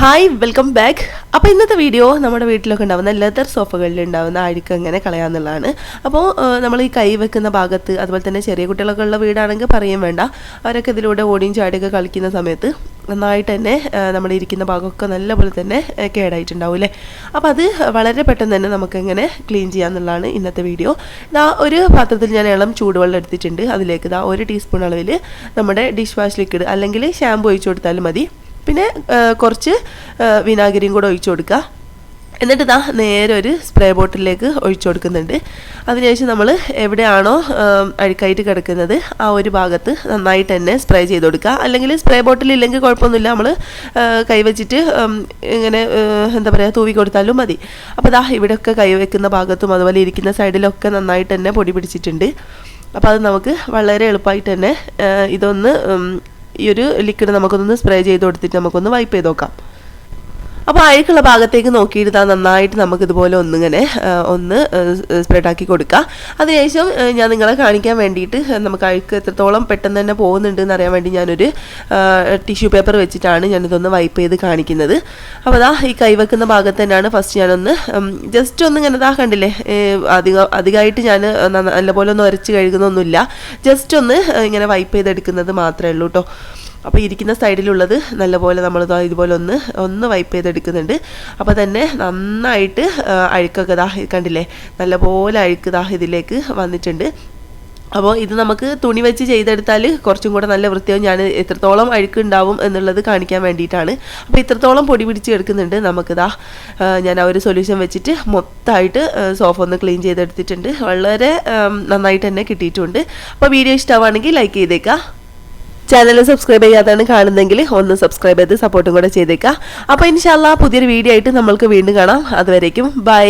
Hi welcome back. അപ്പോൾ ഇന്നത്തെ video നമ്മുടെ വീട്ടിലൊക്കെ ഉണ്ടാകുന്ന ലെതർ സോഫകളിൽ ഉണ്ടാകുന്ന അഴുക്ക് എങ്ങനെ കളയാമെന്നുള്ളതാണ്. അപ്പോൾ നമ്മൾ ഈ കൈ വെക്കുന്ന ഭാഗത്ത്, അതുപോലെ തന്നെ ചെറിയ കുട്ടികളൊക്കെ ഉള്ള വീടാണെങ്കിൽ പറയും വേണ്ട, അവരൊക്കെ ഇതിലൂടെ ഓടിയും ചാടിയൊക്കെ കളിക്കുന്ന സമയത്ത് നന്നായിട്ട് തന്നെ നമ്മൾ ഇരിക്കുന്ന ഭാഗമൊക്കെ നല്ലപോലെ തന്നെ കേടായിട്ടുണ്ടാവും അല്ലേ. അപ്പോൾ അത് വളരെ പെട്ടെന്ന് തന്നെ നമുക്കെങ്ങനെ ക്ലീൻ ചെയ്യാമെന്നുള്ളതാണ് ഇന്നത്തെ വീഡിയോ. ഇതാ ഒരു പാത്രത്തിൽ ഞാൻ ഇളം ചൂടുവെള്ളം എടുത്തിട്ടുണ്ട്. അതിലേക്ക് ഇതാ 1 ടീസ്പൂൺ അളവിൽ നമ്മുടെ ഡിഷ് വാഷ് ലിക്വിഡ് അല്ലെങ്കിൽ ഷാമ്പു ഒഴിച്ചു കൊടുത്താലും മതി. പിന്നെ കുറച്ച് വിനാഗിരിയും കൂടെ ഒഴിച്ചു കൊടുക്കുക. എന്നിട്ട് ഇതാ നേരെ ഒരു സ്പ്രേ ബോട്ടിലേക്ക് ഒഴിച്ചു കൊടുക്കുന്നുണ്ട്. അതിനുശേഷം നമ്മൾ എവിടെയാണോ അഴുക്കായിട്ട് കിടക്കുന്നത് ആ ഒരു ഭാഗത്ത് നന്നായിട്ട് തന്നെ സ്പ്രേ ചെയ്ത് കൊടുക്കുക. അല്ലെങ്കിൽ സ്പ്രേ ബോട്ടിൽ ഇല്ലെങ്കിൽ കുഴപ്പമൊന്നുമില്ല, നമ്മൾ കൈവച്ചിട്ട് ഇങ്ങനെ എന്താ പറയുക തൂവി കൊടുത്താലും മതി. അപ്പോൾ ഇതാ ഇവിടെയൊക്കെ കൈവയ്ക്കുന്ന ഭാഗത്തും അതുപോലെ ഇരിക്കുന്ന സൈഡിലൊക്കെ നന്നായിട്ട് തന്നെ പൊടി പിടിച്ചിട്ടുണ്ട്. അപ്പോൾ അത് നമുക്ക് വളരെ എളുപ്പമായിട്ട് തന്നെ ഇതൊന്ന് ഈ ഒരു ലിക്വിഡ് നമുക്കൊന്ന് സ്പ്രേ ചെയ്ത് കൊടുത്തിട്ട് നമുക്കൊന്ന് വൈപ്പ് ചെയ്ത് നോക്കാം. അപ്പോൾ അഴുക്കുള്ള ഭാഗത്തേക്ക് നോക്കിയിട്ട് നന്നായിട്ട് നമുക്കിതുപോലെ ഒന്ന് സ്പ്രെഡാക്കി കൊടുക്കുക. അതിനുശേഷം ഞാൻ നിങ്ങളെ കാണിക്കാൻ വേണ്ടിയിട്ട് നമുക്ക് അഴുക്ക് എത്രത്തോളം പെട്ടെന്ന് തന്നെ പോകുന്നുണ്ട് എന്നറിയാൻ വേണ്ടി ഞാനൊരു ടിഷ്യൂ പേപ്പർ വെച്ചിട്ടാണ് ഞാനിതൊന്ന് വൈപ്പ് ചെയ്ത് കാണിക്കുന്നത്. അപ്പോൾ അതാ ഈ കൈവെക്കുന്ന ഭാഗത്ത് തന്നെയാണ് ഫസ്റ്റ് ഞാനൊന്ന് ജസ്റ്റ് ഒന്ന് ഇങ്ങനെ ഇതാ കണ്ടില്ലേ, അധികമായിട്ട് ഞാൻ നല്ലപോലെ ഒന്ന് ഉരച്ച് കഴുകുന്നൊന്നുമില്ല, ജസ്റ്റ് ഒന്ന് ഇങ്ങനെ വൈപ്പ് ചെയ്തെടുക്കുന്നത് മാത്രമേ ഉള്ളൂ കേട്ടോ. അപ്പോൾ ഇരിക്കുന്ന സൈഡിലുള്ളത് നല്ലപോലെ നമ്മൾ ഇതുപോലെ ഒന്ന് വൈപ്പ് ചെയ്തെടുക്കുന്നുണ്ട്. അപ്പോൾ തന്നെ നന്നായിട്ട് അഴുക്കൊക്കെ ഇതാ കണ്ടില്ലേ, നല്ലപോലെ അഴുക്ക് ഇതാ ഇതിലേക്ക് വന്നിട്ടുണ്ട്. അപ്പോൾ ഇത് നമുക്ക് തുണി വെച്ച് ചെയ്തെടുത്താൽ കുറച്ചും കൂടെ നല്ല വൃത്തിയാവും. ഞാൻ എത്രത്തോളം അഴുക്കുണ്ടാവും എന്നുള്ളത് കാണിക്കാൻ വേണ്ടിയിട്ടാണ്. അപ്പോൾ ഇത്രത്തോളം പൊടി പിടിച്ച് എടുക്കുന്നുണ്ട്. നമുക്കിതാ ഞാൻ ആ ഒരു സൊല്യൂഷൻ വെച്ചിട്ട് മൊത്തമായിട്ട് സോഫ ഒന്ന് ക്ലീൻ ചെയ്തെടുത്തിട്ടുണ്ട്. വളരെ നന്നായിട്ട് തന്നെ കിട്ടിയിട്ടുണ്ട്. അപ്പോൾ വീഡിയോ ഇഷ്ടമാണെങ്കിൽ ലൈക്ക് ചെയ്തേക്കാം. ചാനൽ സബ്സ്ക്രൈബ് ചെയ്യാതാണ് കാണുന്നതെങ്കിൽ ഒന്ന് സബ്സ്ക്രൈബ് ചെയ്ത് സപ്പോർട്ടും കൂടെ ചെയ്തേക്കാം. അപ്പോൾ ഇൻഷാ അല്ലാഹ് പുതിയൊരു വീഡിയോ ആയിട്ട് നമ്മൾക്ക് വീണ്ടും കാണാം. അതുവരേക്കും ബൈ.